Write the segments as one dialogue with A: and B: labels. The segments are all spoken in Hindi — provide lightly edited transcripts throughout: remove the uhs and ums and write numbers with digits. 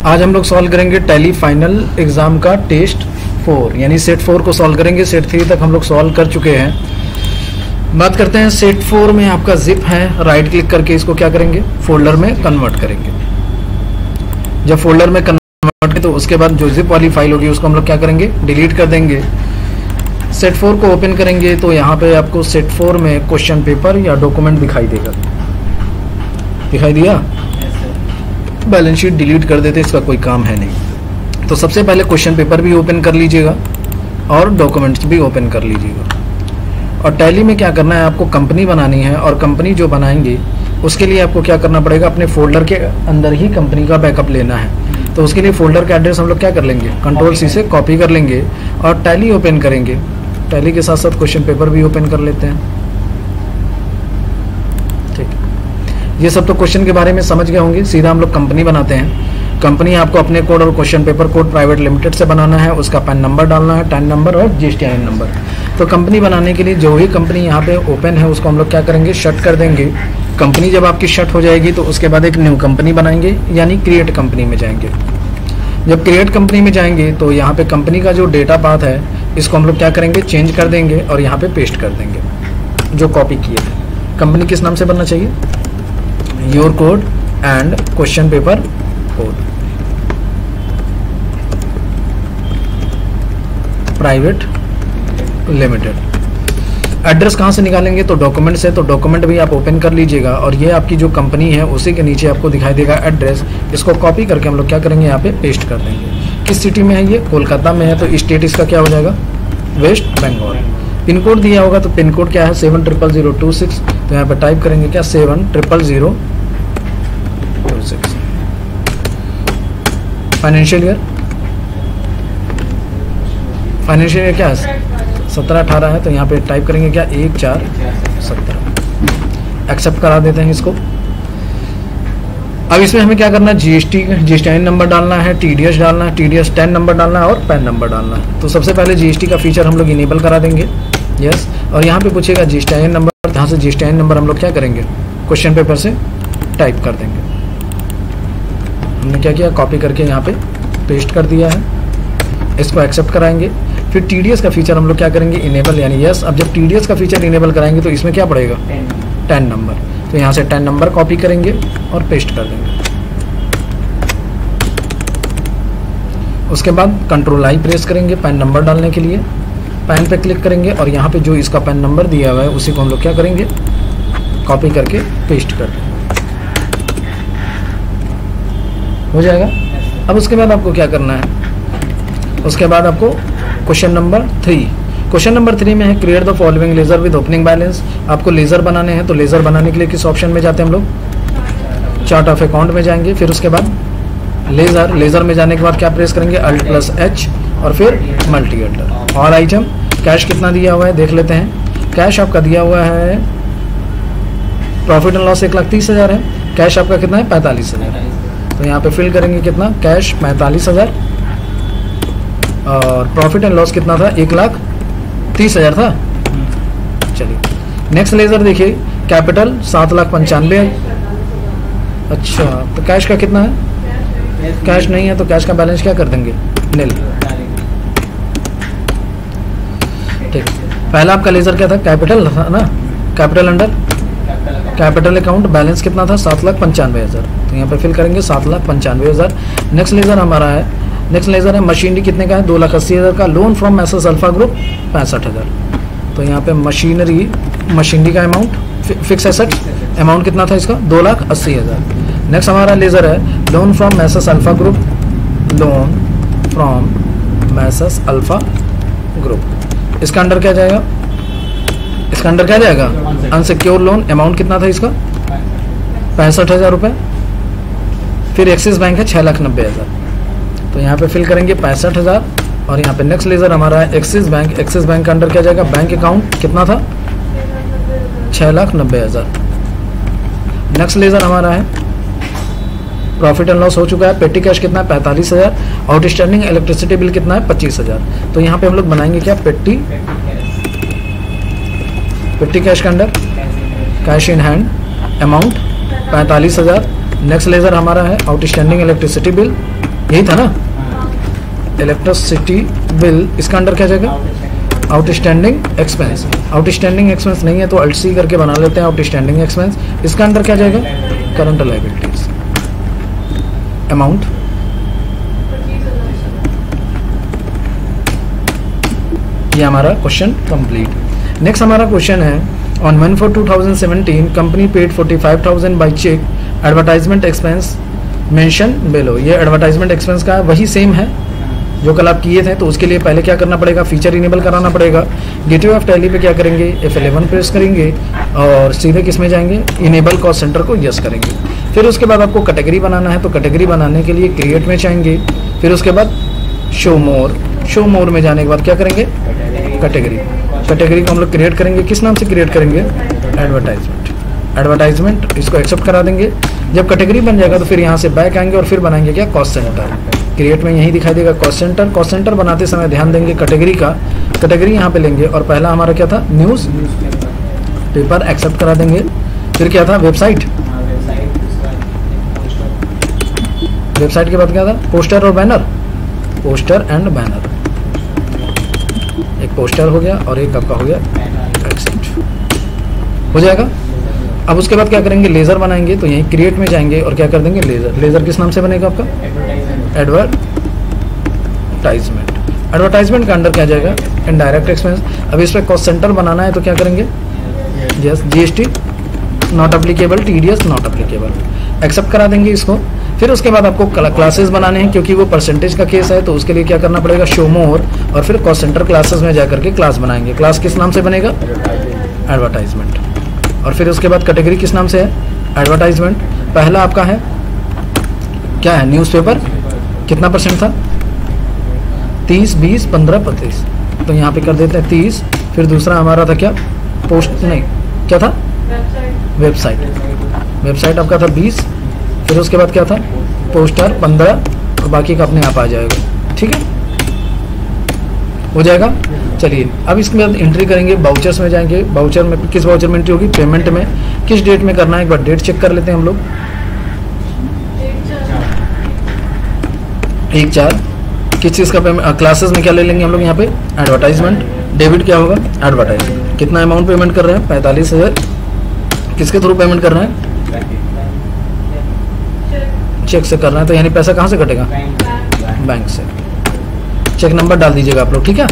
A: आज हम लोग सॉल्व करेंगे टैली फाइनल एग्जाम का टेस्ट 4 यानी सेट 4 को सॉल्व करेंगे। सेट 3 तक हम लोग सॉल्व कर चुके हैं। बात करते हैं सेट 4 में आपका जिप है, राइट क्लिक करके इसको क्या करेंगे, फोल्डर में कन्वर्ट करेंगे। जब फोल्डर में कन्वर्ट तो उसके बाद जो जिप वाली फाइल होगी उसको हम लोग क्या करेंगे, डिलीट कर देंगे। सेट 4 को ओपन करेंगे तो यहाँ पे आपको सेट 4 में क्वेश्चन पेपर या डॉक्यूमेंट दिखाई देगा। दिखाई दिया? बैलेंस शीट डिलीट कर देते, इसका कोई काम है नहीं। तो सबसे पहले क्वेश्चन पेपर भी ओपन कर लीजिएगा और डॉक्यूमेंट्स भी ओपन कर लीजिएगा। और टैली में क्या करना है, आपको कंपनी बनानी है और कंपनी जो बनाएंगे उसके लिए आपको क्या करना पड़ेगा, अपने फोल्डर के अंदर ही कंपनी का बैकअप लेना है। तो उसके लिए फोल्डर का एड्रेस हम लोग क्या कर लेंगे, Ctrl+C से कॉपी कर लेंगे और टैली ओपन करेंगे। टैली के साथ साथ क्वेश्चन पेपर भी ओपन कर लेते हैं। ये सब तो क्वेश्चन के बारे में समझ गए होंगे। सीधा हम लोग कंपनी बनाते हैं। कंपनी आपको अपने कोड और question paper code private limited से बनाना है, उसका पैन नंबर डालना है, टैन नंबर और GSTIN नंबर। तो कंपनी बनाने के लिए जो भी कंपनी यहाँ पे ओपन है उसको हम लोग क्या करेंगे, शट कर देंगे। कंपनी जब आपकी शट हो जाएगी तो उसके बाद एक न्यू कंपनी बनाएंगे यानी क्रिएट कंपनी में जाएंगे। जब क्रिएट कंपनी में जाएंगे तो यहाँ पे कंपनी का जो डेटा पाथ है इसको हम लोग क्या करेंगे, चेंज कर देंगे और यहाँ पे पेस्ट कर देंगे जो कॉपी किए थे। कंपनी किस नाम से बनना चाहिए, your code and question paper code private limited. Address कहाँ से निकालेंगे, तो डॉक्यूमेंट से। तो डॉक्यूमेंट भी आप ओपन कर लीजिएगा और ये आपकी जो कंपनी है उसी के नीचे आपको दिखाई देगा एड्रेस। इसको कॉपी करके हम लोग क्या करेंगे, यहाँ पे पेस्ट कर देंगे। किस सिटी में है ये, कोलकाता में है, तो स्टेट इसका क्या हो जाएगा, वेस्ट बंगाल। पिन कोड दिया होगा तो पिन कोड क्या है, 700026। तो यहाँ पे टाइप करेंगे क्या, 700026। फाइनेंशियल ईयर क्या है, 17-18 है, तो यहाँ पे टाइप करेंगे क्या, 1417। एक्सेप्ट करा देते हैं इसको। अब इसमें हमें क्या करना है, GSTIN नंबर डालना है, TDS डालना है, TDS टैन नंबर डालना है और पैन नंबर डालना है। तो सबसे पहले GST का फीचर हम लोग इनेबल करा देंगे, यस। और यहाँ पे पूछेगा GSTIN नंबर, यहाँ से GSTIN नंबर हम लोग क्या करेंगे, क्वेश्चन पेपर से टाइप कर देंगे। हमने क्या किया, कॉपी करके यहाँ पे पेस्ट कर दिया है। इसको एक्सेप्ट कराएंगे। फिर TDS का फीचर हम लोग क्या करेंगे, इनेबल यानी यस। अब जब TDS का फीचर इनेबल कराएंगे तो इसमें क्या पड़ेगा, टैन नंबर। तो यहाँ से टैन नंबर कॉपी करेंगे और पेस्ट कर देंगे। उसके बाद Ctrl+I प्रेस करेंगे पैन नंबर डालने के लिए। पैन पे क्लिक करेंगे और यहाँ पे जो इसका पैन नंबर दिया हुआ है उसी को हम लोग क्या करेंगे, कॉपी करके पेस्ट कर देंगे। हो जाएगा। अब उसके बाद आपको क्या करना है, उसके बाद आपको क्वेश्चन नंबर 3। क्वेश्चन नंबर 3 में है create the following ledger with opening balance. आपको लेजर बनाने हैं, तो लेजर बनाने के लिए किस ऑप्शन में जाते हैं हम लोग, चार्ट ऑफ अकाउंट में जाएंगे। फिर उसके बाद लेजर में जाने के बाद क्या प्रेस करेंगे, Alt+H और फिर मल्टी एंटर। और आइटम कैश कितना दिया हुआ है देख लेते हैं। कैश आपका दिया हुआ है, प्रॉफिट एंड लॉस 1,30,000 है। कैश आपका कितना है, 45,000। तो यहाँ पे फिल करेंगे कितना, कैश 45,000 और प्रॉफिट एंड लॉस कितना था, 1,30,000 था। चलिए नेक्स्ट लेजर देखिए, कैपिटल 7,95,000। अच्छा, तो कैश का कितना है, कैश नहीं है तो कैश का बैलेंस क्या कर देंगे, नील। ठीक, पहला आपका लेजर क्या था, कैपिटल था ना, capital under capital account, balance कितना था, 7,95,000। तो यहाँ पे फिल करेंगे 7,95,000। नेक्स्ट लेजर हमारा है, नेक्स्ट लेजर है मशीनरी कितने का है, 2,80,000 का। Loan from message alpha group 65,000। तो यहाँ पे मशीनरी का अमाउंट, फिक्स एसेट अमाउंट कितना था इसका, 2,80,000। नेक्स्ट हमारा लेजर है loan from message alpha group, loan from message alpha group. इसका अंडर क्या जाएगा, इसका अंडर क्या जाएगा, अनसिक्योर लोन। अमाउंट कितना था इसका, 65,000 रुपये। फिर एक्सिस बैंक है 6,90,000। तो यहाँ पे फिल करेंगे 65,000 और यहाँ पे नेक्स्ट लेजर हमारा है एक्सिस बैंक। एक्सिस बैंक का अंडर क्या जाएगा, बैंक अकाउंट कितना था, 6,90,000। नेक्स्ट लेजर हमारा है प्रॉफिट एंड लॉस हो चुका है। पेटी कैश कितना है, 45,000। आउटस्टैंडिंग इलेक्ट्रिसिटी बिल कितना है, 25,000। तो यहाँ पे हम लोग बनाएंगे क्या, पेटी कैश के under cash in hand amount 45,000। Next ledger हमारा है आउटस्टैंडिंग इलेक्ट्रिसिटी बिल यही था ना, इलेक्ट्रिसिटी बिल, इसका अंडर क्या जाएगा, आउटस्टैंडिंग एक्सपेंस। आउटस्टैंडिंग एक्सपेंस नहीं है तो अल्ट सी करके बना लेते हैं आउटस्टैंडिंग एक्सपेंस। इसका अंडर क्या जाएगा, करंट लायबिलिटीज। अमाउंट ये हमारा क्वेश्चन कंप्लीट। नेक्स्ट हमारा क्वेश्चन है on 1/4/2017 company paid 45,000 by cheque, advertisement expense mention below. ये एडवर्टाइजमेंट एक्सपेंस का वही सेम है जो कल आप किए थे, तो उसके लिए पहले क्या करना पड़ेगा, फीचर इनेबल कराना पड़ेगा। गेटवे ऑफ टैली पे क्या करेंगे, F11 प्रेस करेंगे और सीधे किस में जाएंगे, इनेबल कॉस्ट सेंटर को यस करेंगे। फिर उसके बाद आपको कैटेगरी बनाना है, तो कैटेगरी बनाने के लिए क्रिएट में जाएंगे। फिर उसके बाद शो मोर में जाने के बाद क्या करेंगे, कैटेगरी को हम लोग क्रिएट करेंगे। किस नाम से क्रिएट करेंगे, एडवर्टाइजमेंट। इसको एक्सेप्ट करा देंगे। जब कैटेगरी बन जाएगा तो फिर यहाँ से बैक आएंगे और फिर बनाएंगे क्या, कॉस्ट सेंटर। क्रिएट में यही दिखाई देगा कॉस्ट सेंटर। कॉस्ट सेंटर बनाते समय ध्यान देंगे कैटेगरी का, कैटेगरी यहाँ पे लेंगे और पहला हमारा क्या था, न्यूज़ पेपर, एक्सेप्ट करा देंगे। फिर क्या था, वेबसाइट के बाद क्या था, पोस्टर और बैनर, पोस्टर एंड बैनर। एक पोस्टर हो गया और एक आपका हो गया एक्सेप्ट हो जाएगा। अब उसके बाद क्या करेंगे, लेजर बनाएंगे। तो यहीं क्रिएट में जाएंगे और क्या कर देंगे, लेजर किस नाम से बनेगा आपका, एडवर्टाइजमेंट का अंडर क्या जाएगा, इनडायरेक्ट एक्सपेंस। अब इस पर कॉस्ट सेंटर बनाना है तो क्या करेंगे, yes, GST not applicable, TDS not applicable, accept करा देंगे इसको। फिर उसके बाद आपको क्लासेस बनाने हैं, क्योंकि वो परसेंटेज का केस है, तो उसके लिए क्या करना पड़ेगा, शो मोर और फिर कॉस्ट सेंटर क्लासेस में जाकर के क्लास बनाएंगे। क्लास किस नाम से बनेगा, एडवर्टाइजमेंट। और फिर उसके बाद कैटेगरी किस नाम से है, एडवर्टाइजमेंट। पहला आपका है क्या है, न्यूज़पेपर, कितना परसेंट था, 30, 20, 15, 25, तो यहाँ पे कर देते हैं 30। फिर दूसरा हमारा था क्या, पोस्ट नहीं, क्या था, वेबसाइट आपका था 20। फिर उसके बाद क्या था, पोस्टर 15 और बाकी का अपने आप आ जाएगा। ठीक है, हो जाएगा। चलिए अब इसके बाद एंट्री करेंगे, बाउचर्स में जाएंगे। बाउचर में किस बाउचर में एंट्री होगी, पेमेंट में। किस डेट में करना है, एक बार डेट चेक कर लेते हैं हम लोग। 1/4। किस चीज़ का पेमेंट, क्लासेस में क्या ले लेंगे हम लोग यहाँ पे, एडवर्टाइजमेंट। डेबिट क्या होगा, एडवर्टाइजमेंट। कितना अमाउंट पेमेंट कर रहे हैं, 45,000। किसके थ्रू पेमेंट कर रहे हैं, चेक से कर रहे हैं, तो यानी पैसा कहाँ से कटेगा, बैंक से। चेक नंबर डाल दीजिएगा आप लोग, ठीक है।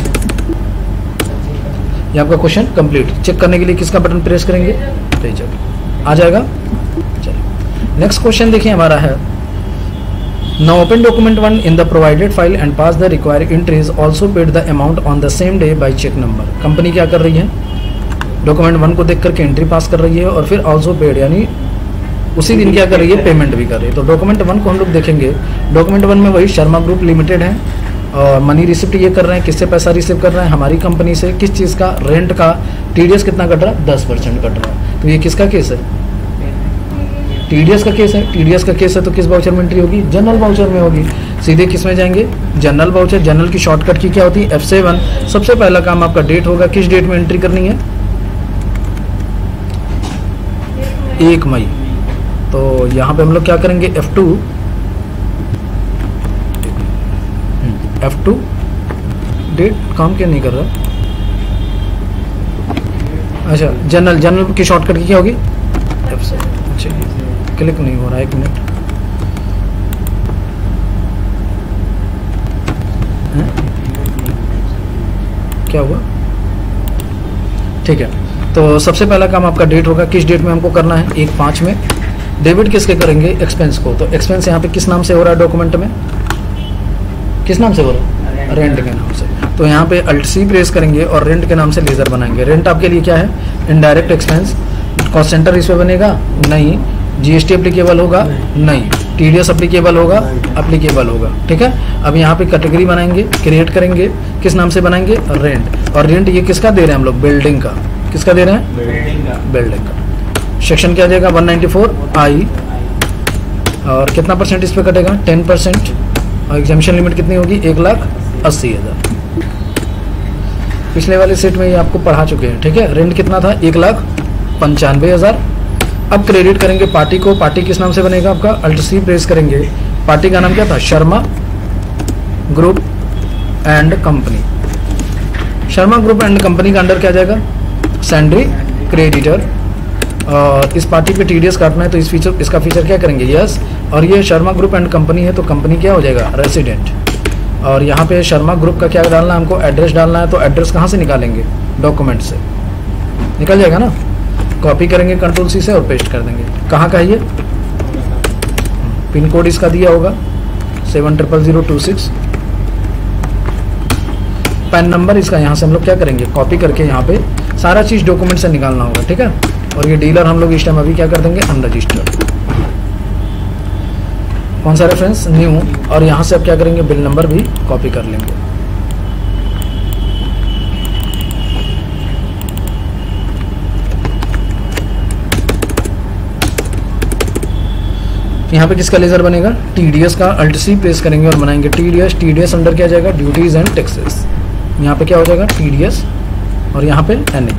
A: ये आपका क्वेश्चन कंप्लीट। चेक करने के लिए किसका बटन प्रेस करेंगे, पेज आ जाएगा। चलिए नेक्स्ट क्वेश्चन देखिए हमारा है, Now open document 1 in the provided file and pass the required entries. Also paid the amount on the same day by check number. Company क्या कर रही है, डॉक्यूमेंट 1 को देख करके एंट्री पास कर रही है और फिर ऑल्सो पेड यानी उसी दिन क्या कर रही है, पेमेंट भी कर रही है। तो डॉक्यूमेंट 1 को हम लोग देखेंगे। डॉक्यूमेंट 1 में वही शर्मा ग्रुप लिमिटेड है और मनी रिसिप्ट ये कर रहे हैं, किससे पैसा रिसीव कर रहे हैं, हमारी कंपनी से। किस चीज़ का, रेंट का। TDS कितना कट रहा है, 10% कट रहा है। तो ये किसका केस है, TDS का केस है। TDS का केस है तो किस बाउचर में एंट्री होगी, जनरल बाउचर में होगी। सीधे किस में जाएंगे, जनरल बाउचर। जनरल की शॉर्टकट की क्या होती है, F7। सबसे पहला काम आपका डेट होगा, किस डेट में एंट्री करनी है, 1 मई। तो यहाँ पे हम लोग क्या करेंगे, F2 डेट काम क्या नहीं कर रहा, अच्छा जनरल की शॉर्टकट की क्या होगी, F7। अच्छा क्लिक नहीं हो रहा, 1 मिनट। क्या हुआ, ठीक है। तो सबसे पहला काम आपका डेट होगा, किस डेट में हमको करना है, 1/5 में। डेबिट किसके करेंगे, एक्सपेंस को। तो एक्सपेंस यहाँ पे किस नाम से हो रहा है, डॉक्यूमेंट में किस नाम से हो रहा है, रेंट के नाम से। तो यहाँ पे Alt C प्रेस करेंगे और रेंट के नाम से लेजर बनाएंगे। रेंट आपके लिए क्या है, इनडायरेक्ट एक्सपेंस। कॉस्ट सेंटर इस पे बनेगा नहीं, GST अप्लीकेबल होगा नहीं, TDS अप्लीकेबल होगा, ठीक है। अब यहाँ पे कैटेगरी बनाएंगे, क्रिएट करेंगे, किस नाम से बनाएंगे, रेंट। और रेंट ये किसका दे रहे हैं हम लोग, बिल्डिंग का। किसका दे रहे हैं, बिल्डिंग का। सेक्शन क्या आ जाएगा, 194I और कितना परसेंट इस पे कटेगा, 10%। और एग्जामिशन लिमिट कितनी होगी, 1,80,000। पिछले वाले सेट में ये आपको पढ़ा चुके हैं, ठीक है। रेंट कितना था, 1,95,000। अब क्रेडिट करेंगे पार्टी को। पार्टी किस नाम से बनेगा आपका, Alt C प्रेस करेंगे। पार्टी का नाम क्या था, Sharma group and company. Sharma group and company का अंडर क्या जाएगा? Sandy creditor. और इस पार्टी पे टीडीएस काटना है तो इसका फीचर क्या करेंगे? यस। और ये शर्मा ग्रुप एंड कंपनी है तो कंपनी क्या हो जाएगा? रेसिडेंट। और यहाँ पे शर्मा ग्रुप का क्या डालना है हमको? एड्रेस डालना है। तो एड्रेस कहाँ से निकालेंगे? डॉक्यूमेंट से निकल जाएगा ना। कॉपी करेंगे कंट्रोल सी से और पेस्ट कर देंगे। कहाँ का है ये? पिन कोड इसका दिया होगा 700026। पैन नंबर इसका यहाँ से हम लोग क्या करेंगे? कॉपी करके यहाँ पे सारा चीज़ डॉक्यूमेंट से निकालना होगा, ठीक है। और ये डीलर हम लोग इस टाइम अभी क्या कर देंगे? अनरजिस्टर्ड। कौन सा रेफरेंस? न्यू। और यहाँ से अब क्या करेंगे? बिल नंबर भी कॉपी कर लेंगे। यहाँ पे किसका लेजर बनेगा? टीडीएस का। अल्ट सी प्रेस करेंगे और बनाएंगे टीडीएस। टीडीएस अंडर क्या जाएगा? Duties and taxes. यहाँ पे क्या हो जाएगा? टीडीएस और यहाँ पे एनए।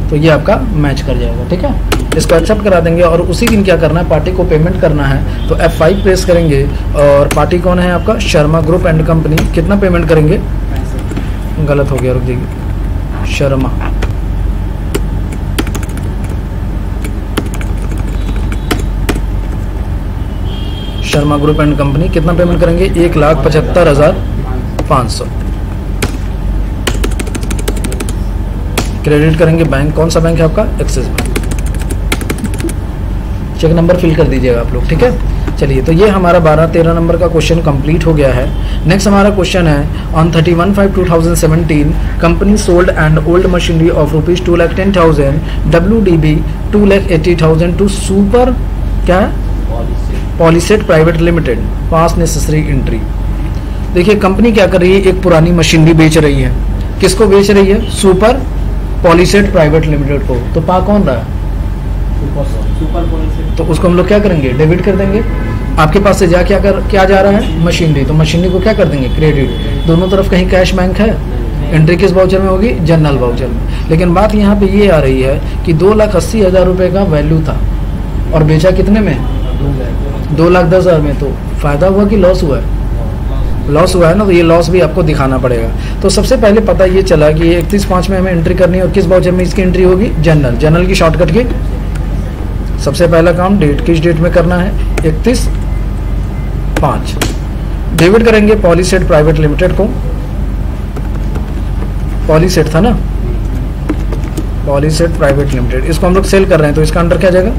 A: तो ये आपका मैच कर जाएगा, ठीक है। इसको एक्सेप्ट करा देंगे और उसी दिन क्या करना है? पार्टी को पेमेंट करना है। तो F5 प्रेस करेंगे और पार्टी कौन है आपका? Sharma group and company. कितना पेमेंट करेंगे? गलत हो गया, रुक जाइए। Sharma Sharma group and company कितना पेमेंट करेंगे? 1,75,500। क्रेडिट करेंगे बैंक। कौन सा बैंक है आपका? Axis Bank. Cheque number fill कर दीजिएगा आप लोग, ठीक है। चलिए, तो ये हमारा 12-13 नंबर का क्वेश्चन कंप्लीट हो गया है। नेक्स्ट हमारा क्वेश्चन है on 31/5/2017 company sold and old machinery of ₹2,10,000 WDB 2,80,000 to super क्या है? Polyset private limited. Pass necessary entry. देखिए कंपनी क्या कर रही है? एक पुरानी मशीनरी बेच रही है। किसको बेच रही है? सुपर पॉलीसेट प्राइवेट लिमिटेड को। तो पा कौन रहा है? Super polyset. तो उसको हम लोग क्या करेंगे? डेबिट कर देंगे। आपके पास से क्या जा रहा है? मशीनरी। तो मशीनरी को क्या कर देंगे? क्रेडिट। दोनों तरफ कहीं कैश बैंक है? एंट्री किस वाउचर में होगी? जनरल वाउचर में। लेकिन बात यहाँ पे ये आ रही है कि 2,80,000 रुपये का वैल्यू था और बेचा कितने में? 2,10,000 में। तो फायदा हुआ कि लॉस हुआ है? लॉस हुआ है ना। तो ये लॉस भी आपको दिखाना पड़ेगा। तो सबसे पहले पता ये चला कि 31/5 में हमें एंट्री करनी है और किस वाउचर में इसकी एंट्री होगी? जनरल। जनरल की शॉर्टकट की सबसे पहला काम डेट, किस डेट में करना है? 31/5। डेबिट करेंगे पॉलीसेट प्राइवेट लिमिटेड को। पॉलीसेट था ना, पॉलीसेट प्राइवेट लिमिटेड। इसको हम लोग सेल कर रहे हैं तो इसका अंडर क्या जाएगा?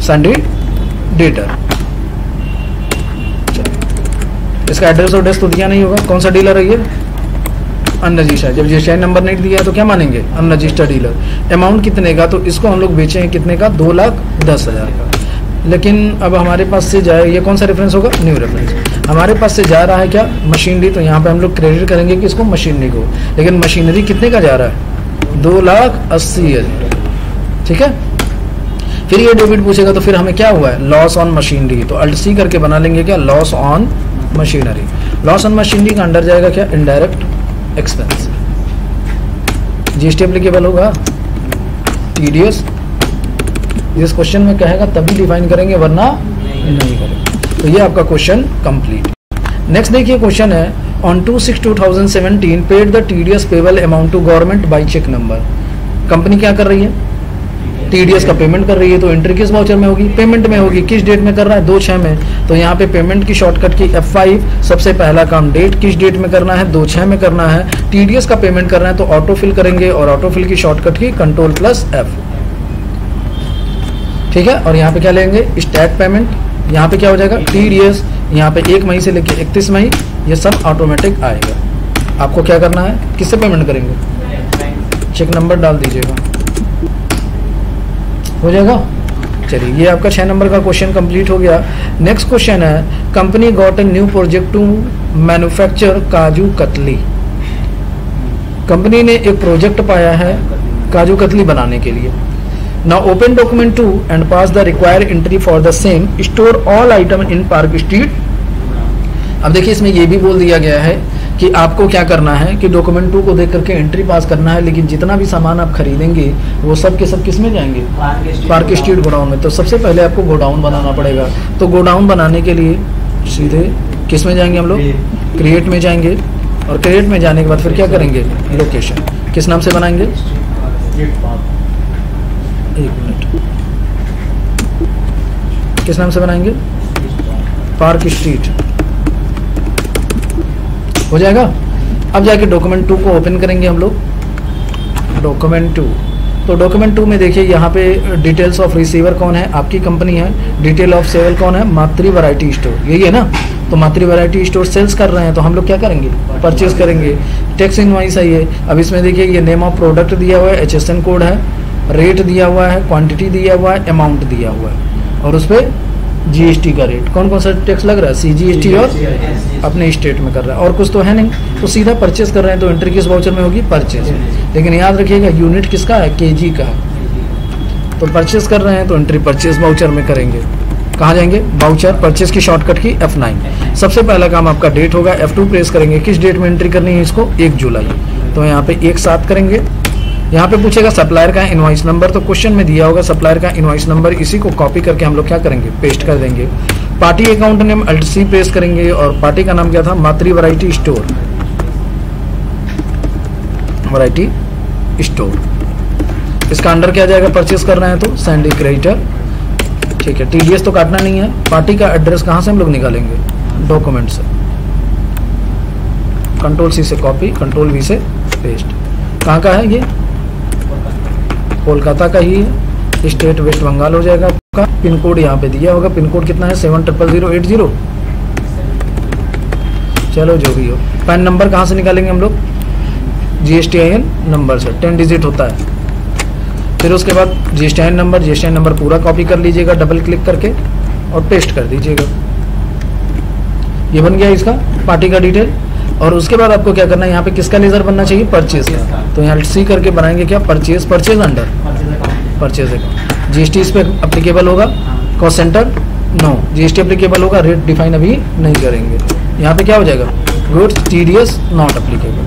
A: Sandy debtor. इसका एड्रेस और डेस्क तो दिया नहीं होगा। कौन सा डीलर है ये? अनरजिस्टर्ड। जब रजिस्ट्रेशन नंबर नहीं दिया है तो क्या मानेंगे? Unregistered dealer. अमाउंट कितने का? तो इसको हम लोग बेचे हैं कितने का? 2,10,000 का। लेकिन अब हमारे पास से जाए, ये कौन सा रेफरेंस होगा? New reference. हमारे पास से जा रहा है क्या? मशीनरी। तो यहाँ पे हम लोग क्रेडिट करेंगे किसको? मशीनरी को। लेकिन मशीनरी कितने का जा रहा है? 2,80,000, ठीक है। फिर ये डेबिट पूछेगा तो फिर हमें क्या हुआ है? Loss on machinery. तो अल्ट सी करके बना लेंगे क्या? Loss on machinery. Loss on machinery का अंडर जाएगा क्या? Indirect expense. जीएसटी एप्लीकेबल होगा? टीडीएस इस क्वेश्चन में कहेगा तभी डिफाइन करेंगे वरना नहीं करेंगे। तो ये आपका क्वेश्चन कंप्लीट। नेक्स्ट देखिए क्वेश्चन है on 2/6/2017 paid the TDS payable amount to government by cheque number. Company क्या कर रही है? टीडीएस का पेमेंट कर रही है। तो एंट्री किस वाउचर में होगी? पेमेंट में होगी। किस डेट में कर रहा है? 2/6 में। तो यहाँ पे पेमेंट की शॉर्टकट की F5। सबसे पहला काम डेट, किस डेट में करना है? 2/6 में करना है। टीडीएस का पेमेंट करना है तो ऑटो फिल करेंगे और ऑटो फिल की शॉर्टकट की Ctrl+F, ठीक है। और यहाँ पे क्या लेंगे? Stat payment. यहाँ पे क्या हो जाएगा? टीडीएस। यहाँ पे 1 मई से लेके 31 मई ये सब ऑटोमेटिक आएगा। आपको क्या करना है? किससे पेमेंट करेंगे? चेक नंबर डाल दीजिएगा, हो जाएगा। चलिए ये आपका 6 नंबर का क्वेश्चन कंप्लीट हो गया। नेक्स्ट क्वेश्चन है company got a new project to manufacture kaju katli. Company ने एक प्रोजेक्ट पाया है काजू कतली बनाने के लिए। Now open document 2 and pass the required entry for the same. Store all item in Park street. अब देखिए इसमें ये भी बोल दिया गया है कि आपको क्या करना है कि डॉक्यूमेंट 2 को देख करके एंट्री पास करना है, लेकिन जितना भी सामान आप खरीदेंगे वो सब के सब किस में जाएंगे? पार्क स्ट्रीट गोडाउन में। तो सबसे पहले आपको गोडाउन बनाना पड़ेगा। तो गोडाउन बनाने के लिए सीधे किस में जाएंगे हम लोग? क्रिएट में जाएंगे, और क्रिएट में जाने के बाद फिर क्या करेंगे? लोकेशन किस नाम से बनाएंगे? एक मिनट, किस नाम से बनाएंगे? पार्क स्ट्रीट हो जाएगा। अब जाके डॉक्यूमेंट 2 को ओपन करेंगे हम लोग, डॉक्यूमेंट 2। तो डॉक्यूमेंट 2 में देखिए यहाँ पे डिटेल्स ऑफ रिसीवर कौन है? आपकी कंपनी है। डिटेल ऑफ सेल कौन है? मातृ वैरायटी स्टोर, यही है ना। तो मातृ वैरायटी स्टोर सेल्स कर रहे हैं, तो हम लोग क्या करेंगे? परचेज करेंगे। टैक्स इनवॉइस है ये। अब इसमें देखिए ये नेम ऑफ प्रोडक्ट दिया हुआ है, HSN कोड है, रेट दिया हुआ है, क्वांटिटी दिया हुआ है, अमाउंट दिया हुआ है, और उस पर GST का रेट। कौन कौन सा टैक्स लग रहा है? CGST और अपने स्टेट में कर रहा है, और कुछ तो है नहीं। तो सीधा परचेज कर रहे हैं, तो एंट्री किस वाउचर में होगी? परचेज। लेकिन याद रखिएगा यूनिट किसका है? KG का है। तो परचेज कर रहे हैं तो एंट्री परचेज वाउचर में करेंगे। कहाँ जाएंगे? वाउचर, परचेज की शॉर्टकट की F9। सबसे पहला काम आपका डेट होगा, F2 प्रेस करेंगे। किस डेट में एंट्री करनी है इसको? 1 जुलाई। तो यहाँ पे 1/7 करेंगे। यहाँ पे पूछेगा सप्लायर का इनवॉइस नंबर, तो क्वेश्चन में दिया होगा सप्लायर का इनवॉइस नंबर। इसी को कॉपी करके हम लोग क्या करेंगे? पेस्ट कर देंगे। Party account name Alt+C press करेंगे, और पार्टी का नाम क्या था? मातृ वैरायटी स्टोर, वैरायटी स्टोर। इसका अंडर क्या जाएगा? परचेस कर रहे हैं तो सैंडी क्रेडिटर, ठीक है। TDS तो काटना नहीं है। पार्टी का एड्रेस कहाँ से हम लोग निकालेंगे? डॉक्यूमेंट से। Ctrl+C से कॉपी, Ctrl+V से पेस्ट। कहाँ का है ये? कोलकाता का ही है। स्टेट वेस्ट बंगाल हो जाएगा आपका। पिन कोड यहाँ पे दिया होगा। पिन कोड कितना है? 700080। चलो जो भी हो। पैन नंबर कहाँ से निकालेंगे हम लोग? GSTIN नंबर से, 10 डिजिट होता है। फिर उसके बाद GSTIN नंबर पूरा कॉपी कर लीजिएगा डबल क्लिक करके, और पेस्ट कर दीजिएगा। ये बन गया इसका पार्टी का डिटेल। और उसके बाद आपको क्या करना है? यहाँ पे किसका लेजर बनना चाहिए? परचेज का। तो यहाँ C करके बनाएंगे क्या? Purchase under purchase account. GST इस पर अप्लीकेबल होगा? Cost centre no. GST applicable होगा? रेट डिफाइन अभी नहीं करेंगे। यहाँ पे क्या हो जाएगा? Goods TDS not applicable.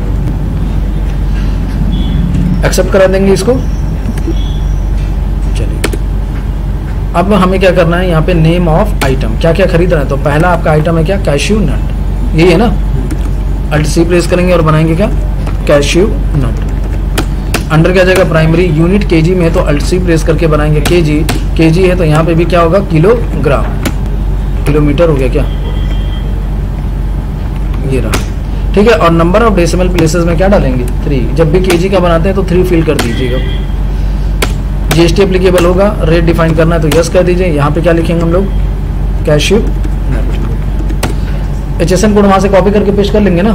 A: Accept करा देंगे इसको। चलिए अब हमें क्या करना है? यहाँ पे नेम ऑफ आइटम, क्या क्या खरीद रहे हैं। तो पहला आपका आइटम है क्या? कैश्यू नट, यही है ना। Alt+C प्रेस करेंगे और बनाएंगे क्या? कैश्यू नट। अंडर क्या जाएगा? प्राइमरी यूनिट KG में है, तो Alt+C प्रेस करके बनाएंगे KG है, तो यहाँ पे भी क्या होगा? किलोग्राम। किलोमीटर हो गया क्या? ये रहा, ठीक है। और नंबर ऑफ डेसिमल प्लेसेस में क्या डालेंगे? 3। जब भी KG का बनाते हैं तो 3 फिल कर दीजिएगा। GST एप्लीकेबल होगा? रेट डिफाइन करना है तो यस कर दीजिए। यहाँ पे क्या लिखेंगे हम लोग? कैश्यू नट। HSN कोड वहाँ से कॉपी करके पेस्ट कर लेंगे ना।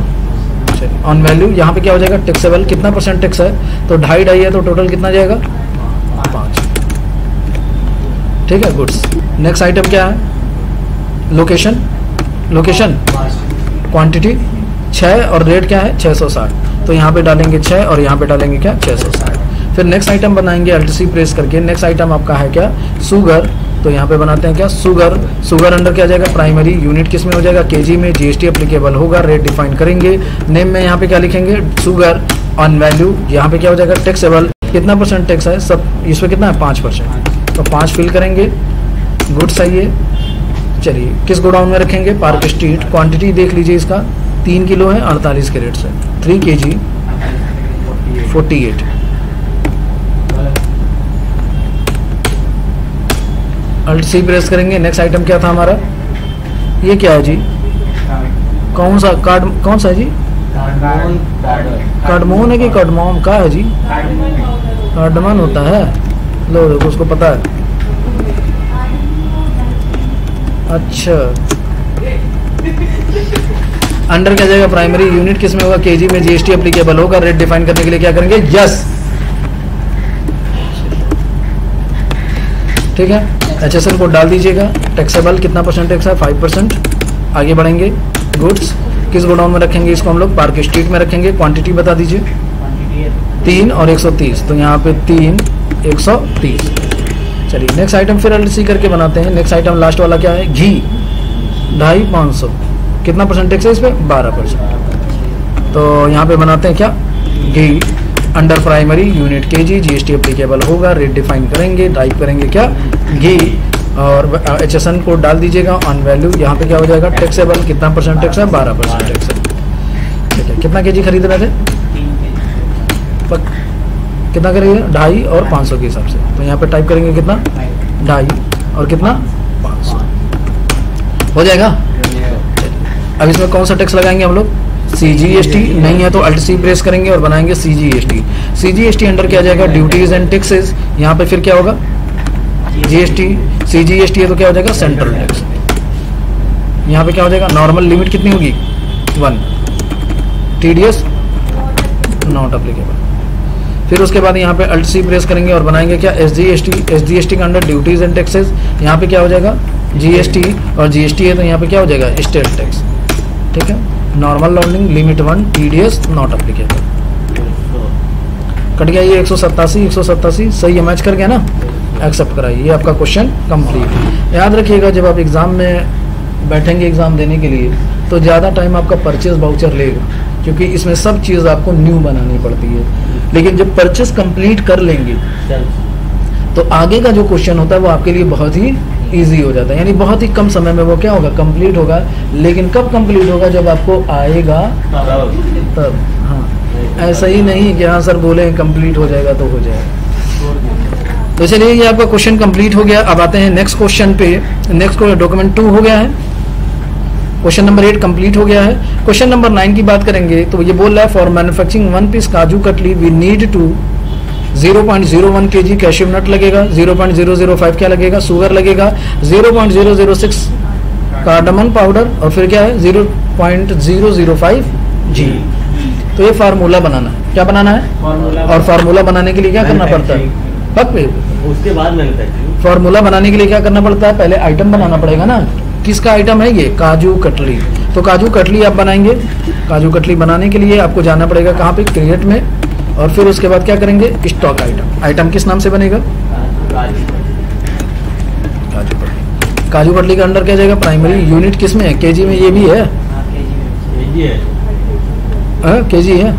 A: चलिए ऑन वैल्यू यहाँ पे क्या हो जाएगा? टैक्सेबल कितना % टैक्स है? तो 2.5 है, तो टोटल कितना जाएगा? 5, ठीक है। गुड्स। नेक्स्ट आइटम क्या है? लोकेशन क्वांटिटी 6, और रेट क्या है? 660। तो यहाँ पे डालेंगे 6, और यहाँ पे डालेंगे क्या? 660। फिर नेक्स्ट आइटम बनाएंगे Alt+C प्रेस करके। नेक्स्ट आइटम आपका है क्या? शुगर। तो यहाँ पे बनाते हैं क्या? शुगर अंडर क्या जाएगा? प्राइमरी यूनिट किस में हो जाएगा? KG में। GST एप्लीकेबल होगा? रेट डिफाइन करेंगे। नेम में यहाँ पे क्या लिखेंगे? शुगर। ऑन वैल्यू यहाँ पे क्या हो जाएगा? टैक्सेबल कितना % टैक्स है? सब इस पर कितना है? 5%। तो 5 फिल करेंगे। गुड्स है ये। चलिए किस गोडाउन में रखेंगे? Park street. क्वांटिटी देख लीजिए इसका 3 किलो है 48 कैरेट से। 3 kg 48। Alt+C प्रेस करेंगे। नेक्स्ट आइटम क्या था हमारा? ये क्या है जी? कौन सा कार्ड? कौन सा है जी? कार्डमोन है कि कार्डमोम का है जी? कार्डमन होता है। लो देखो उसको पता है। अच्छा अंडर क्या जाएगा? प्राइमरी यूनिट किस में होगा? KG में। GST एप्लीकेबल होगा? रेट डिफाइन करने के लिए क्या करेंगे? यस, ठीक है। HSN कोड डाल दीजिएगा। टैक्सेबल कितना % टैक्स है? 5%। आगे बढ़ेंगे। गुड्स किस गोडाउन में रखेंगे इसको हम लोग? पार्क स्ट्रीट में रखेंगे। क्वांटिटी बता दीजिए। 3 और 130, तो यहाँ पे 3 130। चलिए नेक्स्ट आइटम फिर Alt+C करके बनाते हैं। नेक्स्ट आइटम लास्ट वाला क्या है? घी 2.5 500। कितना % टैक्स है इस पर? 12%। तो यहाँ पे बनाते हैं क्या? घी under primary unit KG। GST applicable होगा? रेट डिफाइन करेंगे। टाइप करेंगे क्या? घी। और HSN कोड डाल दीजिएगा ऑन वैल्यू। यहाँ पे क्या हो जाएगा, टैक्सेबल कितना परसेंट टैक्स है, 12% टैक्स है। ठीक है, कितना केजी खरीद रहे थे, कितना करेंगे, 250 और 500 के हिसाब से। तो यहाँ पे टाइप करेंगे कितना, 250 और कितना 500 हो जाएगा। अब इसमें कौन सा टैक्स लगाएंगे हम लोग, CGST नहीं है तो अल्ट C प्रेस करेंगे और बनाएंगे CGST। CGST अंडर क्या आ जाएगा, ड्यूटीज एंड टैक्सेस। यहाँ पे फिर क्या होगा, GST। CGST है तो क्या हो जाएगा, सेंट्रल टैक्स। यहाँ पे क्या हो जाएगा, नॉर्मल लिमिट कितनी होगी 1, TDS नॉट अप्लीकेबल। फिर उसके बाद यहाँ पे अल्ट C प्रेस करेंगे और बनाएंगे क्या, SGST। SGST का अंडर ड्यूटीज एंड टैक्सेस। यहाँ पे क्या हो जाएगा, GST और GST है तो यहाँ पे क्या हो जाएगा, स्टेट टैक्स। ठीक है, normal rounding limit 1, TDS not applicable. कट गया ये 187 सही है, मैच कर गया ना, एक्सेप्ट कराइए। ये आपका क्वेश्चन कंप्लीट। याद रखिएगा जब आप एग्जाम में बैठेंगे एग्जाम देने के लिए तो ज़्यादा टाइम आपका परचेज वाउचर लेगा, क्योंकि इसमें सब चीज़ आपको न्यू बनानी पड़ती है। लेकिन जब परचेज कंप्लीट कर लेंगे तो आगे का जो क्वेश्चन होता है वो आपके लिए बहुत ही इजी हो जाता है, यानी बहुत ही कम समय में वो क्या होगा, कंप्लीट होगा। लेकिन कब कंप्लीट होगा, जब आपको आएगा तब। हाँ, ऐसा ही नहीं कि हाँ सर बोले कंप्लीट हो जाएगा तो हो जाएगा। तो चलिए ये आपका क्वेश्चन कंप्लीट हो गया। अब आते हैं नेक्स्ट क्वेश्चन पे। नेक्स्ट डॉक्यूमेंट 2 हो गया है, क्वेश्चन नंबर 8 कंप्लीट हो गया है। क्वेश्चन नंबर 9 की बात करेंगे तो ये बोल रहा है for manufacturing 1 piece kaju katli we need to 0.01 kg cashew nut लगेगा, 0.005 क्या लगेगा, शुगर लगेगा, 0.006 कार्डमन पाउडर और फिर क्या है 0.005 G। तो ये फार्मूला बनाना है, क्या बनाना है, और फार्मूला बनाने के लिए क्या करना पड़ता है,
B: उसके बाद मैन्युफैक्चरिंग।
A: फार्मूला बनाने के लिए क्या करना पड़ता है, पहले आइटम बनाना पड़ेगा ना। किसका आइटम है ये, काजू कतली। तो काजू कतली आप बनाएंगे। काजू कतली बनाने के लिए आपको जाना पड़ेगा कहाँ पे, क्रिएट में, और फिर उसके बाद क्या करेंगे, स्टॉक आइटम। आइटम किस नाम से बनेगा, काजू कतली। काजू कतली का अंडर क्या जाएगा, प्राइमरी यूनिट किस में है, केजी में। ये भी है, केजी है।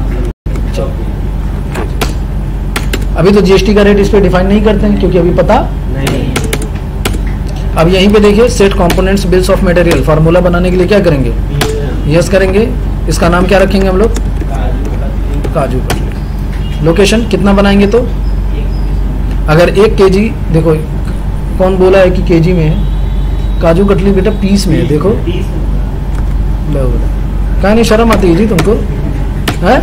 A: अभी तो जीएसटी का रेट इस पे डिफाइन नहीं करते हैं क्योंकि अभी पता नहीं। अब यहीं पे देखिए set components bills of material. Formula बनाने के लिए क्या करेंगे, यस करेंगे। इसका नाम क्या रखेंगे हम लोग, काजू कतली। लोकेशन कितना बनाएंगे, तो अगर 1 केजी, देखो कौन बोला है कि केजी में है, काजू कतली बेटा पीस में है। देखो कहीं नहीं शर्म आती है जी तुमको, है?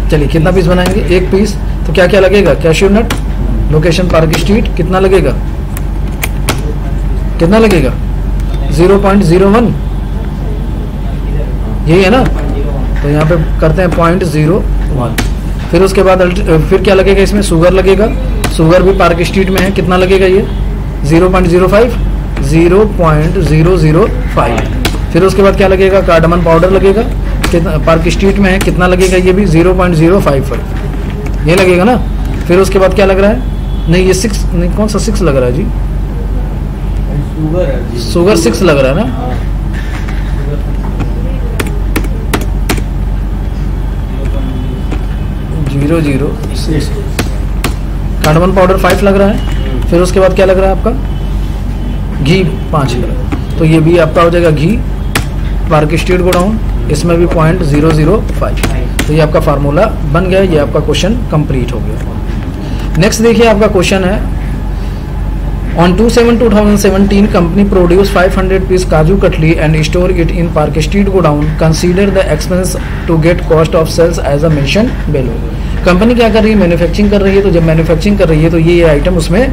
A: चलिए कितना पीस बनाएंगे, 1 पीस। तो क्या क्या लगेगा, cashew nut, location Park Street, कितना लगेगा, कितना लगेगा 0.01, यही है ना। तो यहाँ पे करते हैं 0.01। फिर उसके बाद फिर क्या लगेगा इसमें, शुगर लगेगा। शुगर भी पार्क स्ट्रीट में है, कितना लगेगा ये 0.05, 0.005। फिर उसके बाद क्या लगेगा, कार्डमन पाउडर लगेगा, कितना पार्क स्ट्रीट में है, कितना लगेगा ये भी 0.055, ये लगेगा ना। फिर उसके बाद क्या लग रहा है, नहीं ये 6 नहीं, कौन सा 6 लग रहा है जी, शुगर 6 लग रहा है ना। जीरो कार्डमन पाउडर 5 लग रहा है। फिर उसके बाद क्या लग रहा है आपका, घी 5 लग रहा है। तो ये भी आपका हो जाएगा घी, पार्क स्ट्रीट गोडाउन, इसमें भी 0.005। तो ये आपका फार्मूला बन गया, ये आपका क्वेश्चन कंप्लीट हो गया। नेक्स्ट देखिए आपका क्वेश्चन है, on 2/7/2017 company produce 500 piece kaju katli and store it in Park Street godown, consider the expense to get cost of sales as a mention below. Company क्या कर रही है, मैन्युफैक्चरिंग कर रही है। तो जब मैन्युफैक्चरिंग कर रही है तो ये आइटम उसमें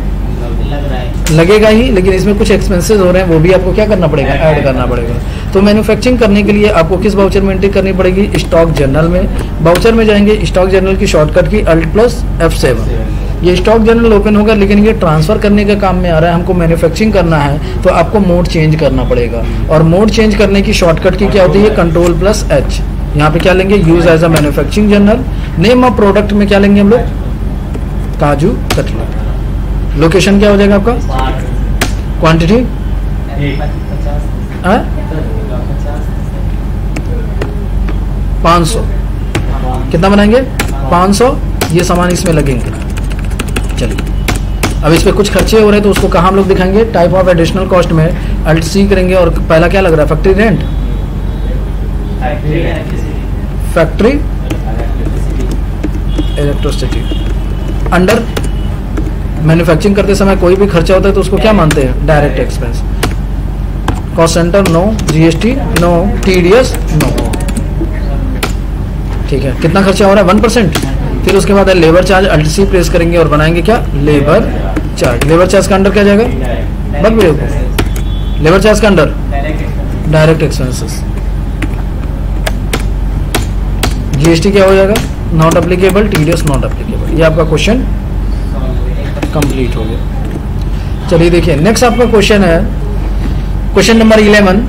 A: लगेगा ही, लेकिन इसमें कुछ एक्सपेंसेस हो रहे हैं, वो भी आपको क्या करना पड़ेगा, ऐड करना पड़ेगा। तो मैन्युफैक्चरिंग करने के लिए आपको किस वाउचर में एंट्री करनी पड़ेगी, स्टॉक जर्नल में। वाउचर में जाएंगे, स्टॉक जर्नल की शॉर्टकट की Alt+F7। ये स्टॉक जर्नल ओपन होगा, लेकिन ये ट्रांसफर करने के काम में आ रहा है, हमको मैन्युफैक्चरिंग करना है तो आपको मोड चेंज करना पड़ेगा। और मोड चेंज करने की शॉर्टकट की क्या होती है, Ctrl+H। यहाँ पे क्या लेंगे, use as a manufacturing journal. Name of product में क्या लेंगे हम लोग, काजू कतली। लोकेशन क्या हो जाएगा आपका, क्वांटिटी 500 कितना बनाएंगे 500, ये सामान इसमें लगेंगे। चलिए अब इस पे कुछ खर्चे हो रहे हैं तो उसको कहाँ हम लोग दिखाएंगे, टाइप ऑफ एडिशनल कॉस्ट में अल्ट सी करेंगे। और पहला क्या लग रहा है, factory rent, factory electricity. Under manufacturing करते समय कोई भी खर्चा होता है तो उसको क्या मानते हैं, direct expense. Cost centre no, GST no, TDS no. ठीक है, कितना खर्चा हो रहा है 1%। फिर उसके बाद labour charge alt C press करेंगे और बनाएंगे क्या, लेबर चार्ज। लेबर चार्ज का अंडर क्या जाएगा, बत भैया, लेबर चार्ज का अंडर डायरेक्ट एक्सपेंसेस। जीएसटी क्या हो जाएगा, not applicable, TDS not applicable. ये आपका क्वेश्चन कंप्लीट हो गया। चलिए देखिए नेक्स्ट आपका क्वेश्चन है, question number 11।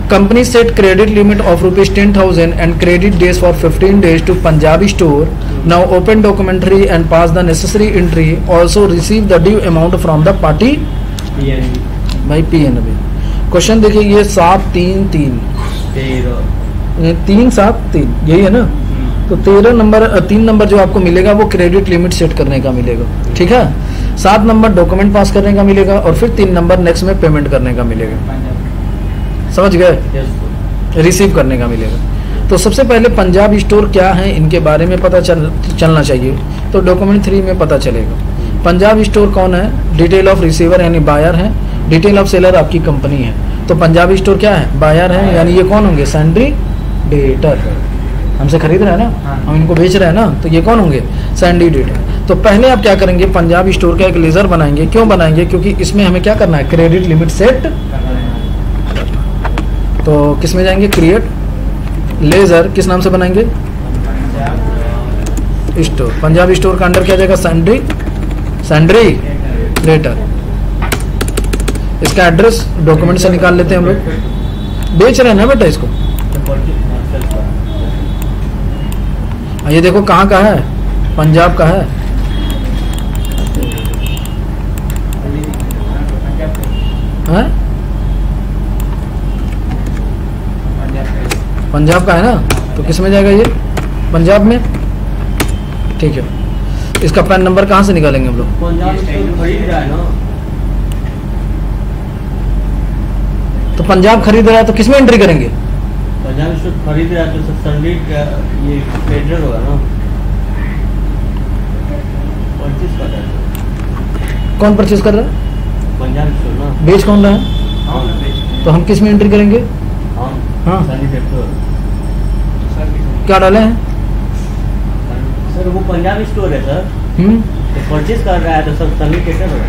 A: Company set credit limit of ₹10,000 and credit days for 15 days to Punjabi store. Now open documentary and pass the necessary entry, also receive the due amount from the party भाई PNB। क्वेश्चन देखिए ये 7-3-3 3-7-3 यही है ना, तो 13 नंबर 3 नंबर जो आपको मिलेगा वो क्रेडिट लिमिट सेट करने का मिलेगा, ठीक है। 7 नंबर डॉक्यूमेंट पास करने का मिलेगा और फिर 3 नंबर नेक्स्ट में पेमेंट करने का मिलेगा, समझ गए, रिसीव करने का मिलेगा। तो सबसे पहले पंजाब स्टोर क्या है इनके बारे में पता चलना चाहिए, तो डॉक्यूमेंट 3 में पता चलेगा। पंजाब स्टोर कौन है, डिटेल ऑफ रिसीवर यानी बायर है, डिटेल ऑफ सेलर आपकी कंपनी है। तो पंजाब स्टोर क्या है, बायर है, यानी ये कौन होंगे, सैंड्री डेटर, हमसे खरीद रहे हैं ना, हम इनको बेच रहे हैं ना, तो ये कौन होंगे, सैंडी डेटर। तो पहले आप क्या करेंगे, पंजाब स्टोर का एक लेजर बनाएंगे। क्यों बनाएंगे, क्योंकि इसमें हमें क्या करना है, क्रेडिट लिमिट सेट। तो किस में जाएंगे, क्रिएट लेजर, किस नाम से बनाएंगे, स्टोर। पंजाब स्टोर का अंडर क्या जाएगा, सैंड्री डेटर। इसका एड्रेस डॉक्यूमेंट से निकाल लेते हैं हम लोग, बेच रहे हैं ना बेटा इसको। ये देखो कहाँ का है, पंजाब का है, पंजाब का है ना, तो किस में जाएगा ये, पंजाब में, ठीक है। इसका पैन नंबर कहाँ से निकालेंगे हम लोग, तो पंजाब खरीद रहा है तो किस में एंट्री करेंगे,
B: पंजाब स्टोर खरीद रहा है तो सैंडी ये क्रेडिटर होगा ना, परचेज कर रहा है।
A: कौन परचेज कर रहा है,
B: पंजाब स्टोर ना,
A: बेच कौन रहा है, तो हम किस में एंट्री करेंगे, हाँ क्या डाले हैं
B: सर, वो पंजाब स्टोर है सर, तो परचेज कर रहा है तो सब सैंडी कैसे होगा।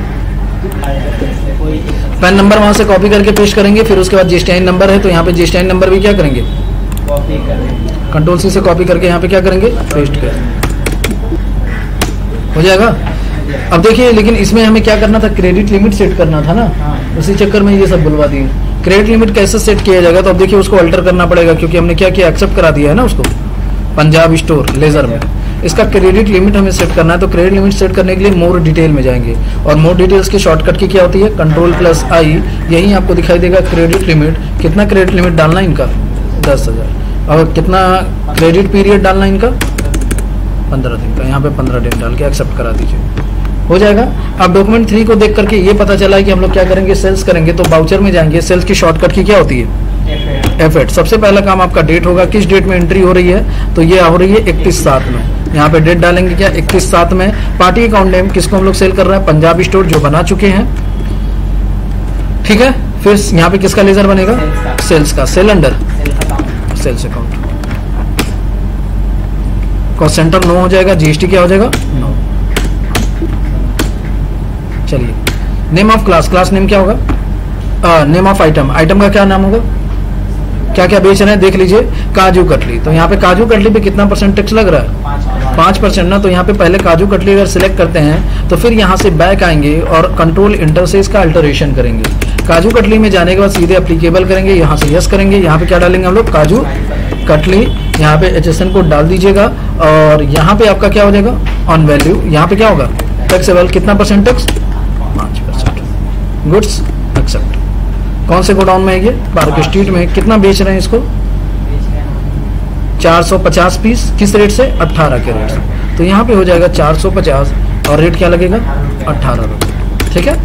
A: पैन नंबर वहां से कॉपी करके पेस्ट करेंगे, फिर उसके बाद जीएसटी नंबर है तो यहाँ पे जीएसटी नंबर भी क्या करेंगे,
B: कॉपी करेंगे,
A: कंट्रोल सी से कॉपी करके यहाँ पे क्या करेंगे, पेस्ट करेंगे, हो जाएगा। अब देखिए लेकिन इसमें हमें क्या करना था, क्रेडिट लिमिट सेट करना था ना, उसी चक्कर में ये सब बुलवा दिए। क्रेडिट लिमिट कैसे सेट किया जाएगा, तो अब देखिए उसको अल्टर करना पड़ेगा, क्योंकि हमने क्या किया, एक्सेप्ट करा दिया है ना उसको पंजाब स्टोर लेजर में। इसका क्रेडिट लिमिट हमें सेट करना है, तो क्रेडिट लिमिट सेट करने के लिए मोर डिटेल में जाएंगे, और मोर डिटेल्स की शॉर्टकट की क्या होती है, कंट्रोल+I। यही आपको दिखाई देगा क्रेडिट लिमिट, कितना क्रेडिट लिमिट डालना है इनका, 10,000। और कितना क्रेडिट पीरियड डालना है इनका, 15 दिन का, यहाँ पे 15 दिन डाल के एक्सेप्ट करा दीजिए, हो जाएगा। अब डॉक्यूमेंट 3 को देख करके ये पता चला है कि हम लोग क्या करेंगे, सेल्स करेंगे, तो बाउचर में जाएंगे। सेल्स की शॉर्टकट की क्या होती है, F8। सबसे पहला काम आपका डेट होगा, किस डेट में एंट्री हो रही है, तो ये हो रही है 31/7 में, यहाँ पे डेट डालेंगे क्या, 31/7 में। पार्टी अकाउंट नेम, किसको हम लोग सेल कर रहे हैं, पंजाब स्टोर जो बना चुके हैं, ठीक है। फिर यहाँ पे किसका लेजर बनेगा, सेल्स का, sale under sales account. Cost centre no हो जाएगा, जीएसटी क्या हो जाएगा, नो। चलिए name of class, class name क्या होगा, नेम ऑफ आइटम, आइटम का क्या नाम होगा, क्या क्या बेच रहे हैं देख लीजिए, काजू कतली। तो यहाँ पे काजू कतली पे कितना % टैक्स लग रहा है, 5% ना, तो यहाँ पे पहले काजू कतली अगर सिलेक्ट करते हैं तो फिर यहाँ से बैक आएंगे और कंट्रोल इंटर से इसका अल्टरेशन करेंगे। काजू कतली में जाने के बाद सीधे एप्लीकेबल करेंगे, यहाँ से यस करेंगे, यहाँ पे क्या डालेंगे हम लोग, काजू कतली, यहाँ पे HSN कोड डाल दीजिएगा, और यहाँ पे आपका क्या हो जाएगा, ऑन वैल्यू, यहाँ पे क्या होगा, टैक्सेबल, कितना % टैक्स, 5%। Goods accept. कौन से गोडाउन में है ये, पार्क स्ट्रीट में, कितना बेच रहे हैं इसको, 450 पीस किस रेट से? 18 के रेट से। तो यहाँ पे हो जाएगा 450 और रेट क्या लगेगा? 18 रुपये। ठीक है।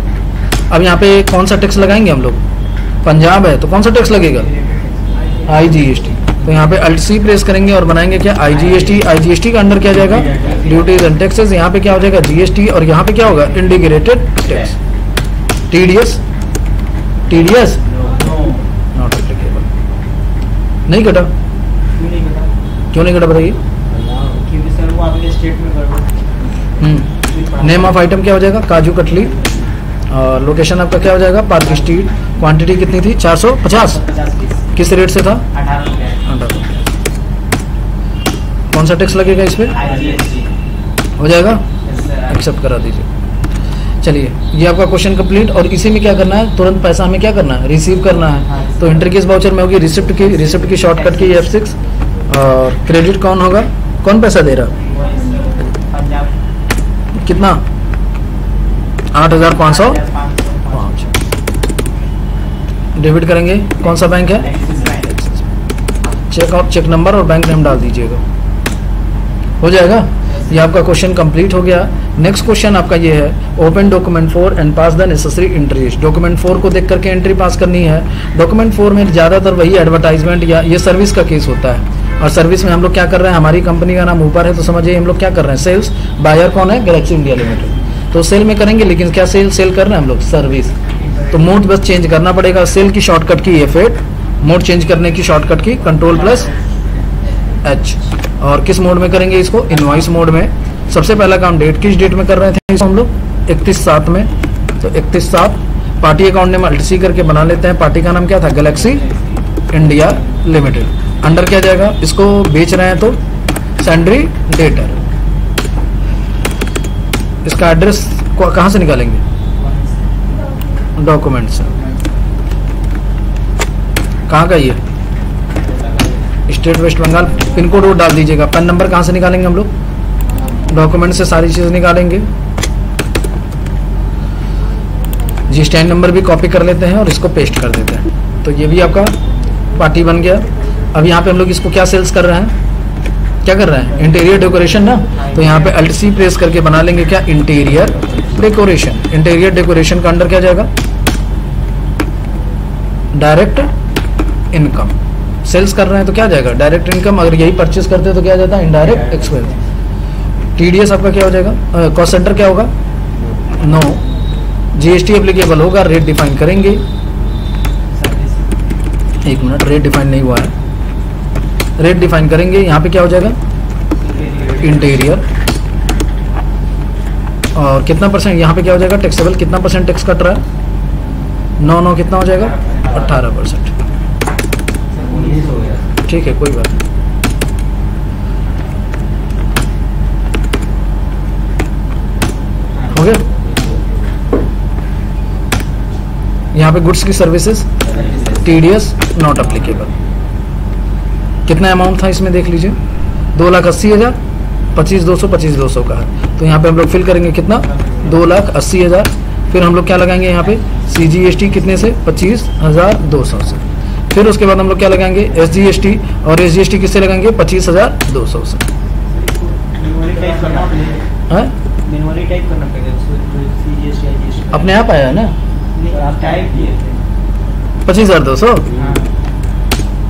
A: अब यहाँ पे कौन सा टैक्स लगाएंगे हम लोग? पंजाब है तो कौन सा टैक्स लगेगा? IGST। तो यहाँ पे Alt C प्रेस करेंगे और बनाएंगे क्या? IGST। IGST का अंडर क्या जाएगा? Duties and taxes. यहाँ पे क्या हो जाएगा? GST। और यहाँ पे क्या होगा? Integrated tax. TDS not applicable. नहीं कटा? क्यों नहीं कटा बताइए?
B: क्योंकि सर वो आपके स्टेट में गड़बड़।
A: नेम ऑफ आइटम क्या हो जाएगा? काजू कतली। और लोकेशन आपका क्या हो जाएगा? Park street. क्वांटिटी कितनी थी? 450।
B: 50 पीस।
A: किस रेट से था?
B: 18 रुपये।
A: कौन सा टैक्स लगेगा इस पे?
B: IGST।
A: हो जाएगा?
B: Yes, sir।
A: एक्सेप्ट करा दीजिए। चलिए ये आपका क्वेश्चन कंप्लीट। और इसी में क्या करना है? तुरंत पैसा हमें क्या करना है? रिसीव करना है। तो इंटर केस वाउचर में होगी रिसिप्ट की शॉर्टकट की F6। और क्रेडिट कौन होगा? कौन पैसा दे रहा?
B: पंजाब।
A: कितना? 8,505। डेबिट करेंगे। कौन सा बैंक है? चेक नंबर और बैंक नेम डाल दीजिएगा। हो जाएगा। ये आपका क्वेश्चन कंप्लीट हो गया। नेक्स्ट क्वेश्चन आपका ये है, open document 4 and pass the necessary entries. Document 4 को देख करके एंट्री पास करनी है। डॉक्यूमेंट 4 में ज़्यादातर वही एडवर्टाइजमेंट या ये सर्विस का केस होता है। और सर्विस में हम लोग क्या कर रहे हैं? हमारी कंपनी का नाम ऊपर है तो समझिए हम लोग क्या कर रहे हैं? सेल्स। बायर कौन है? Galaxy India limited. तो सेल में करेंगे, लेकिन क्या सेल कर रहे हैं हम लोग? सर्विस। तो मोड बस चेंज करना पड़ेगा। सेल की शॉर्टकट की F8, मोड चेंज करने की शॉर्टकट की Ctrl+H। और किस मोड में करेंगे इसको? इनवॉइस मोड में। सबसे पहला काम डेट, किस डेट में कर रहे थे इसको हम लोग? 31/7 में। तो 31/7 party account name Alt C करके बना लेते हैं। पार्टी का नाम क्या था? Galaxy India limited. अंडर क्या जाएगा? इसको बेच रहे हैं तो सैंड्री डेटर। इसका एड्रेस कहाँ से निकालेंगे? डॉक्यूमेंट से। कहाँ का ये? State West Bengal. Pin code वो डाल दीजिएगा। पैन नंबर कहाँ से निकालेंगे हम लोग? डॉक्यूमेंट से सारी चीज़ निकालेंगे। GST नंबर भी कॉपी कर लेते हैं और इसको पेस्ट कर देते हैं। तो ये भी आपका पार्टी बन गया। अब यहाँ पे हम लोग इसको क्या सेल्स कर रहे हैं? क्या कर रहे हैं? इंटीरियर डेकोरेशन ना। तो यहाँ पे Alt C प्रेस करके बना लेंगे क्या? Interior decoration. इंटीरियर डेकोरेशन का अंडर क्या जाएगा? Direct income. सेल्स कर रहे हैं तो क्या जाएगा? Direct income. अगर यही परचेस करते हैं तो क्या जाता है? Indirect expense. TDS आपका क्या हो जाएगा? कॉस्ट सेंटर क्या होगा? नो। GST एप्लीकेबल होगा। रेट डिफाइन करेंगे। एक मिनट, रेट डिफाइन नहीं हुआ है। रेट डिफाइन करेंगे। यहाँ पे क्या हो जाएगा? इंटीरियर। और कितना परसेंट यहाँ पे क्या हो जाएगा? टैक्सेबल। कितना परसेंट टैक्स कट रहा है? 9 कितना हो जाएगा? 18%। ठीक है, कोई बात नहीं। हो गया। यहाँ पे गुड्स की सर्विसेज TDS नॉट अप्लीकेबल। कितना अमाउंट था इसमें देख लीजिए? 2,80,000। 25,200 25,200 का है। तो यहाँ पे हम लोग फिल करेंगे कितना? 2,80,000। फिर हम लोग क्या लगाएंगे यहाँ पे? CGST कितने से? 25,200 से। फिर उसके बाद हम लोग क्या लगाएंगे? SGST। और SGST किससे लगाएंगे? 25,200 से। अपने आप आया है ना? 25,200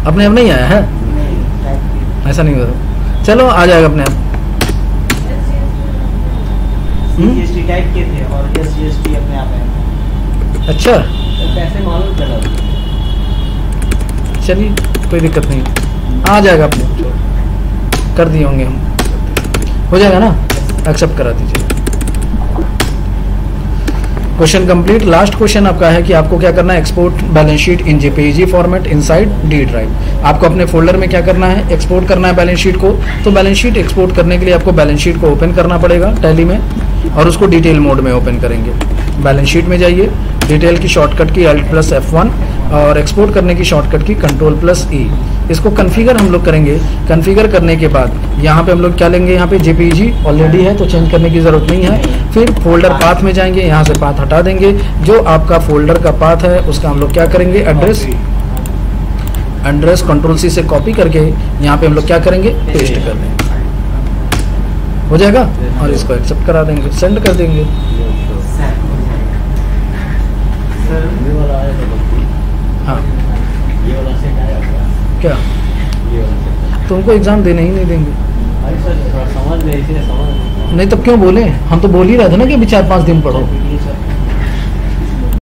A: अपने आप नहीं आया है? ऐसा नहीं होता। चलो आ जाएगा अपने आप।
B: GST टाइप किए थे और SGST अपने आप आया।
A: अच्छा,
B: तो पैसे मालूम चला।
A: चलिए कोई दिक्कत नहीं, आ जाएगा अपने। कर दिए होंगे हम। हो जाएगा ना? एक्सेप्ट करा दीजिए। Question complete. लास्ट क्वेश्चन आपका है कि आपको क्या करना है? Export balance sheet in JPEG format inside D drive. आपको अपने फोल्डर में क्या करना है? एक्सपोर्ट करना है बैलेंस शीट को। तो बैलेंस शीट एक्सपोर्ट करने के लिए आपको बैलेंस शीट को ओपन करना पड़ेगा टैली में, और उसको डिटेल मोड में ओपन करेंगे। बैलेंस शीट में जाइए, डिटेल की शॉर्टकट की Alt+F1 और एक्सपोर्ट करने की शॉर्टकट की Ctrl+E। इसको कन्फिगर हम लोग करेंगे। कन्फिगर करने के बाद यहाँ पे हम लोग क्या लेंगे? यहाँ पे JPEG ऑलरेडी है तो चेंज करने की ज़रूरत नहीं है। फिर फोल्डर पाथ में जाएंगे, यहाँ से पाथ हटा देंगे। जो आपका फोल्डर का पाथ है उसका हम लोग क्या करेंगे? एड्रेस कंट्रोल सी से कॉपी करके यहाँ पे हम लोग क्या करेंगे, पेस्ट कर देंगे, हो जाएगा। और इसको एक्सेप्ट करा देंगे, सेंड कर देंगे। हाँ
B: ये वाला सेट आया होगा
A: क्या,
B: ये वाला सेट
A: तुमको एग्जाम देने ही नहीं देंगे।
B: भाई सर थोड़ा समझ में, इसलिए समझ
A: नहीं तब क्यों बोले, हम तो बोल ही रहे थे ना कि अभी 4-5 दिन पढ़ो।
B: सर